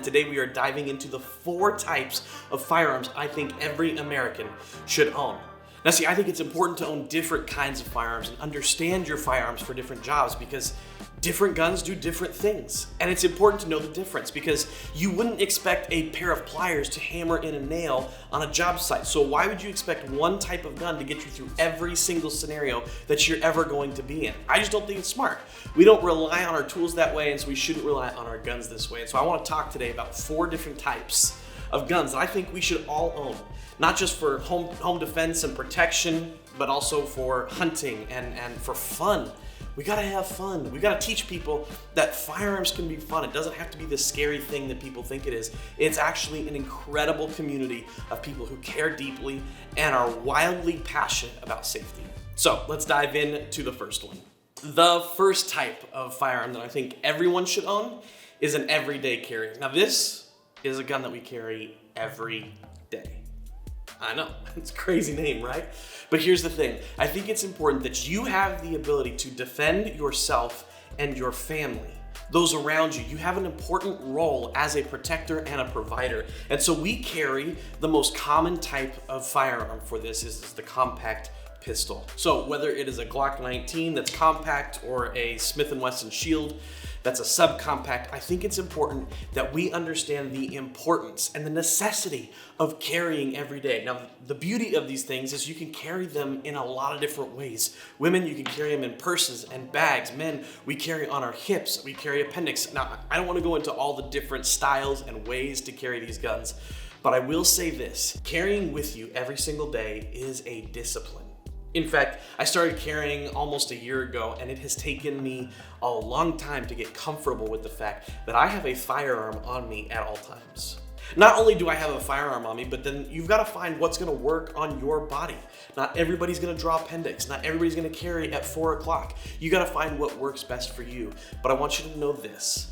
today we are diving into the 4 types of firearms I think every American should own. Now see, I think it's important to own different kinds of firearms and understand your firearms for different jobs because different guns do different things. And it's important to know the difference because you wouldn't expect a pair of pliers to hammer in a nail on a job site. So why would you expect one type of gun to get you through every single scenario that you're ever going to be in? I just don't think it's smart. We don't rely on our tools that way, and so we shouldn't rely on our guns this way. And so I want to talk today about 4 different types of guns that I think we should all own. Not just for home defense and protection, but also for hunting and for fun. We gotta have fun. We gotta teach people that firearms can be fun. It doesn't have to be the scary thing that people think it is. It's actually an incredible community of people who care deeply and are wildly passionate about safety. So let's dive into the first one. The first type of firearm that I think everyone should own is an everyday carry. Now this is a gun that we carry every day. I know, it's a crazy name, right? But here's the thing. I think it's important that you have the ability to defend yourself and your family, those around you. You have an important role as a protector and a provider. And so we carry the most common type of firearm for this is the compact pistol. So whether it is a Glock 19 that's compact or a Smith & Wesson Shield that's a subcompact, I think it's important that we understand the importance and the necessity of carrying every day. Now, the beauty of these things is you can carry them in a lot of different ways. Women, you can carry them in purses and bags. Men, we carry on our hips, we carry appendix. Now, I don't want to go into all the different styles and ways to carry these guns, but I will say this, carrying with you every single day is a discipline. In fact, I started carrying almost a year ago, and it has taken me a long time to get comfortable with the fact that I have a firearm on me at all times. Not only do I have a firearm on me, but then you've got to find what's going to work on your body. Not everybody's going to draw appendix. Not everybody's going to carry at 4 o'clock. You got to find what works best for you. But I want you to know this.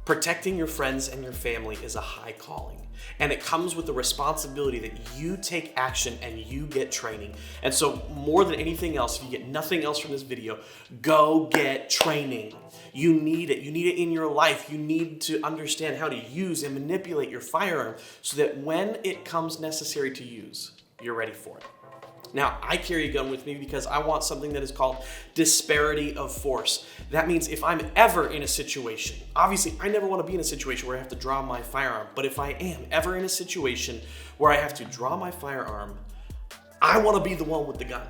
Protecting your friends and your family is a high calling. And it comes with the responsibility that you take action and you get training. And so more than anything else, if you get nothing else from this video, go get training. You need it. You need it in your life. You need to understand how to use and manipulate your firearm so that when it comes necessary to use, you're ready for it. Now, I carry a gun with me because I want something that is called disparity of force. That means if I'm ever in a situation, obviously I never want to be in a situation where I have to draw my firearm, but if I am ever in a situation where I have to draw my firearm, I want to be the one with the gun.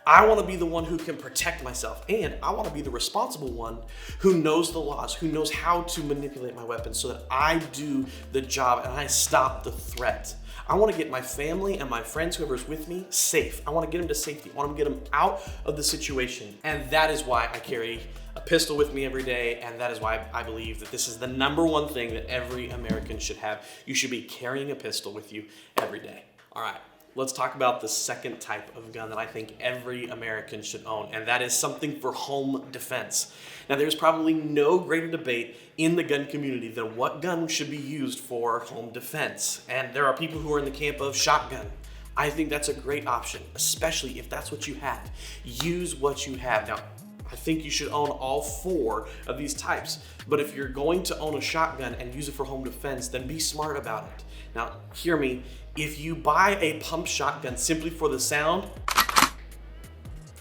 I want to be the one who can protect myself, and I want to be the responsible one who knows the laws, who knows how to manipulate my weapons so that I do the job and I stop the threat. I want to get my family and my friends, whoever's with me, safe. I want to get them to safety. I want to get them out of the situation. And that is why I carry a pistol with me every day. And that is why I believe that this is the #1 thing that every American should have. You should be carrying a pistol with you every day. All right, let's talk about the second type of gun that I think every American should own. And that is something for home defense. Now, there's probably no greater debate in the gun community than what gun should be used for home defense. And there are people who are in the camp of shotgun. I think that's a great option, especially if that's what you have. Use what you have. Now, I think you should own all 4 of these types. But if you're going to own a shotgun and use it for home defense, then be smart about it. Now, hear me. If you buy a pump shotgun simply for the sound,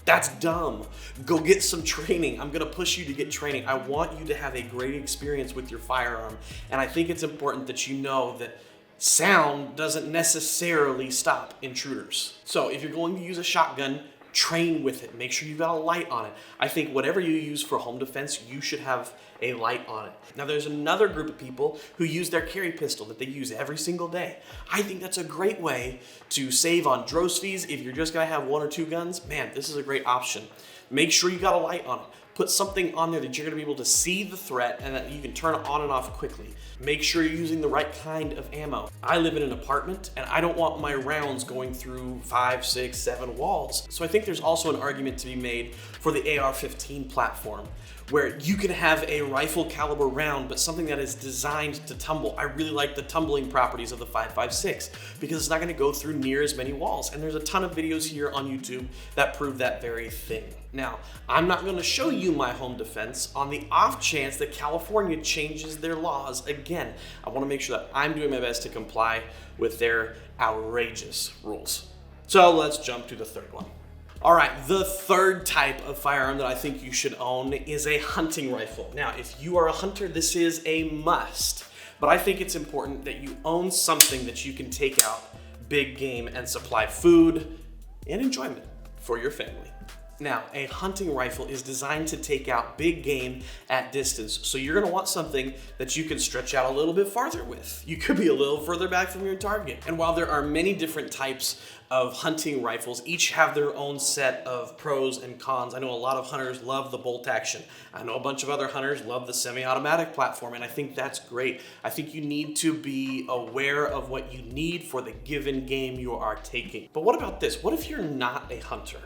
that's dumb. Go get some training. I'm gonna push you to get training. I want you to have a great experience with your firearm. And I think it's important that you know that sound doesn't necessarily stop intruders. So if you're going to use a shotgun, train with it. Make sure you've got a light on it. I think whatever you use for home defense, you should have a light on it. Now there's another group of people who use their carry pistol that they use every single day. I think that's a great way to save on DROS fees. If you're just gonna have 1 or 2 guns, man, this is a great option. Make sure you got a light on it. Put something on there that you're gonna be able to see the threat and that you can turn it on and off quickly. Make sure you're using the right kind of ammo. I live in an apartment and I don't want my rounds going through 5, 6, 7 walls. So I think there's also an argument to be made for the AR-15 platform, where you can have a rifle caliber round, but something that is designed to tumble. I really like the tumbling properties of the 5.56 because it's not gonna go through near as many walls. And there's a ton of videos here on YouTube that prove that very thing. Now, I'm not going to show you my home defense on the off chance that California changes their laws again. I want to make sure that I'm doing my best to comply with their outrageous rules. So let's jump to the third one. All right, the third type of firearm that I think you should own is a hunting rifle. Now, if you are a hunter, this is a must, but I think it's important that you own something that you can take out big game and supply food and enjoyment for your family. Now, a hunting rifle is designed to take out big game at distance, so you're gonna want something that you can stretch out a little bit farther with. You could be a little further back from your target. And while there are many different types of hunting rifles, each have their own set of pros and cons. I know a lot of hunters love the bolt action. I know a bunch of other hunters love the semi-automatic platform, and I think that's great. I think you need to be aware of what you need for the given game you are taking. But what about this? What if you're not a hunter?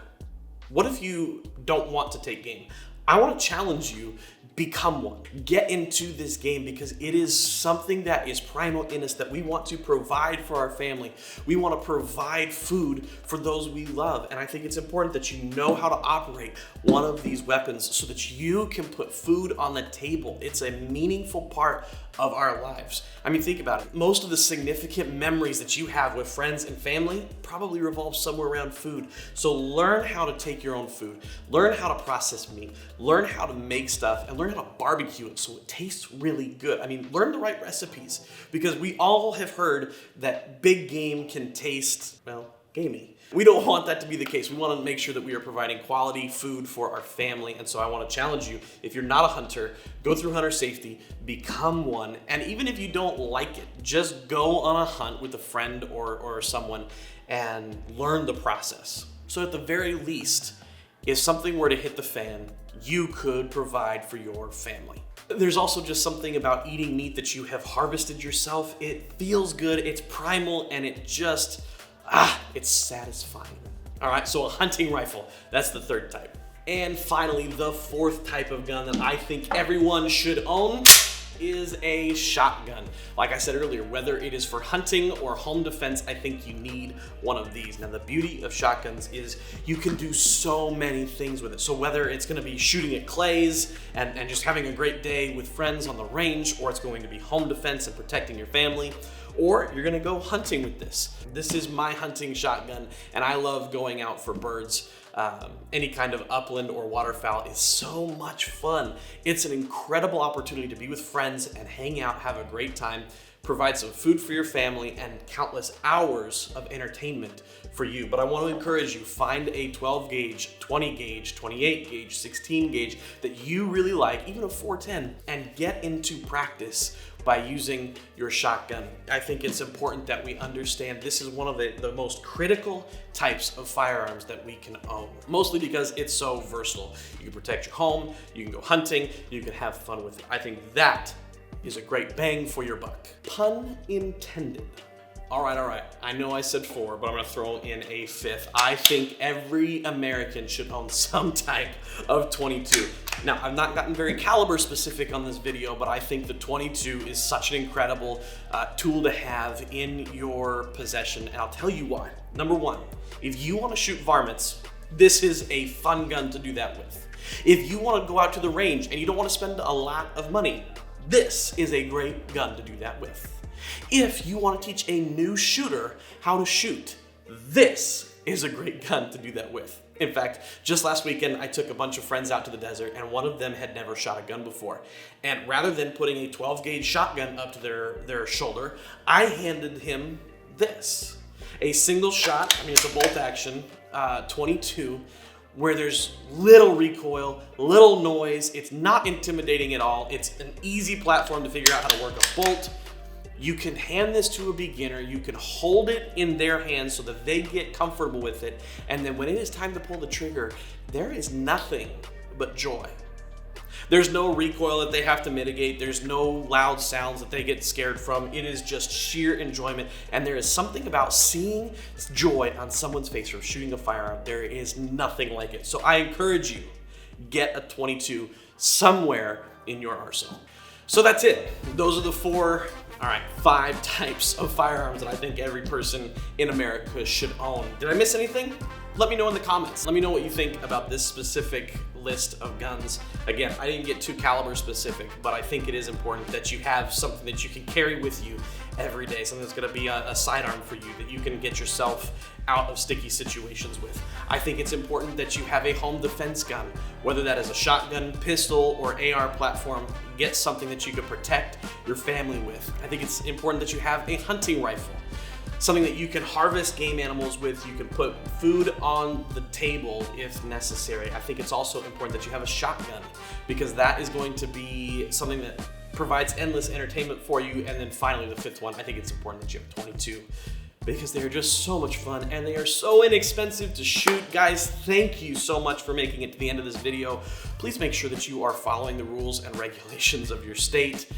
What if you don't want to take game? I want to challenge you, become one. Get into this game because it is something that is primal in us that we want to provide for our family. We want to provide food for those we love. And I think it's important that you know how to operate one of these weapons so that you can put food on the table. It's a meaningful part of our lives. I mean, think about it. Most of the significant memories that you have with friends and family probably revolve somewhere around food. So learn how to take your own food, learn how to process meat, learn how to make stuff, and learn how to barbecue it so it tastes really good. I mean, learn the right recipes because we all have heard that big game can taste, well, gamey. We don't want that to be the case. We want to make sure that we are providing quality food for our family. And so I want to challenge you, if you're not a hunter, go through hunter safety, become one. And even if you don't like it, just go on a hunt with a friend or someone and learn the process. So at the very least, if something were to hit the fan, you could provide for your family. There's also just something about eating meat that you have harvested yourself. It feels good, it's primal, and it just, it's satisfying. All right, so a hunting rifle, that's the third type. And finally, the fourth type of gun that I think everyone should own is a shotgun. Like I said earlier, whether it is for hunting or home defense, I think you need one of these. Now, the beauty of shotguns is you can do so many things with it. So whether it's gonna be shooting at clays and just having a great day with friends on the range, or it's going to be home defense and protecting your family, or you're gonna go hunting with this. This is my hunting shotgun, and I love going out for birds. Any kind of upland or waterfowl is so much fun. It's an incredible opportunity to be with friends and hang out, have a great time, provide some food for your family, and countless hours of entertainment for you. But I want to encourage you, find a 12 gauge, 20 gauge, 28 gauge, 16 gauge that you really like, even a 410, and get into practice by using your shotgun. I think it's important that we understand this is one of the most critical types of firearms that we can own, mostly because it's so versatile. You can protect your home, you can go hunting, you can have fun with it. I think that is a great bang for your buck. Pun intended. All right. I know I said 4, but I'm gonna throw in a 5th. I think every American should own some type of 22. Now, I've not gotten very caliber specific on this video, but I think the 22 is such an incredible tool to have in your possession, and I'll tell you why. Number 1, if you wanna shoot varmints, this is a fun gun to do that with. If you wanna go out to the range and you don't wanna spend a lot of money, this is a great gun to do that with. If you want to teach a new shooter how to shoot, this is a great gun to do that with. In fact, just last weekend, I took a bunch of friends out to the desert, and one of them had never shot a gun before. And rather than putting a 12 gauge shotgun up to their shoulder, I handed him this. A single shot, it's a bolt action, 22, where there's little recoil, little noise. It's not intimidating at all. It's an easy platform to figure out how to work a bolt. You can hand this to a beginner, you can hold it in their hands so that they get comfortable with it, and then when it is time to pull the trigger, there is nothing but joy. There's no recoil that they have to mitigate, there's no loud sounds that they get scared from, it is just sheer enjoyment, and there is something about seeing joy on someone's face from shooting a firearm. There is nothing like it. So I encourage you, get a 22 somewhere in your arsenal. So that's it. Those are the 5 types of firearms that I think every person in America should own. Did I miss anything? Let me know in the comments. Let me know what you think about this specific list of guns. Again, I didn't get too caliber specific, but I think it is important that you have something that you can carry with you every day, something that's gonna be a sidearm for you that you can get yourself out of sticky situations with. I think it's important that you have a home defense gun, whether that is a shotgun, pistol, or AR platform. Get something that you can protect your family with. I think it's important that you have a hunting rifle, something that you can harvest game animals with. You can put food on the table if necessary. I think it's also important that you have a shotgun, because that is going to be something that provides endless entertainment for you. And then finally, the fifth one, I think it's important that you have 22, because they are just so much fun and they are so inexpensive to shoot. Guys, thank you so much for making it to the end of this video. Please make sure that you are following the rules and regulations of your state.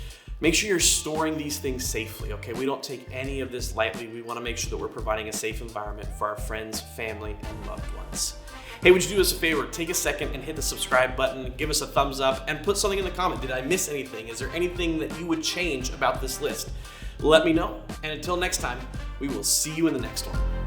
Make sure you're storing these things safely, okay? We don't take any of this lightly. We wanna make sure that we're providing a safe environment for our friends, family, and loved ones. Hey, would you do us a favor? Take a second and hit the subscribe button, give us a thumbs up, and put something in the comment. Did I miss anything? Is there anything that you would change about this list? Let me know, and until next time, we will see you in the next one.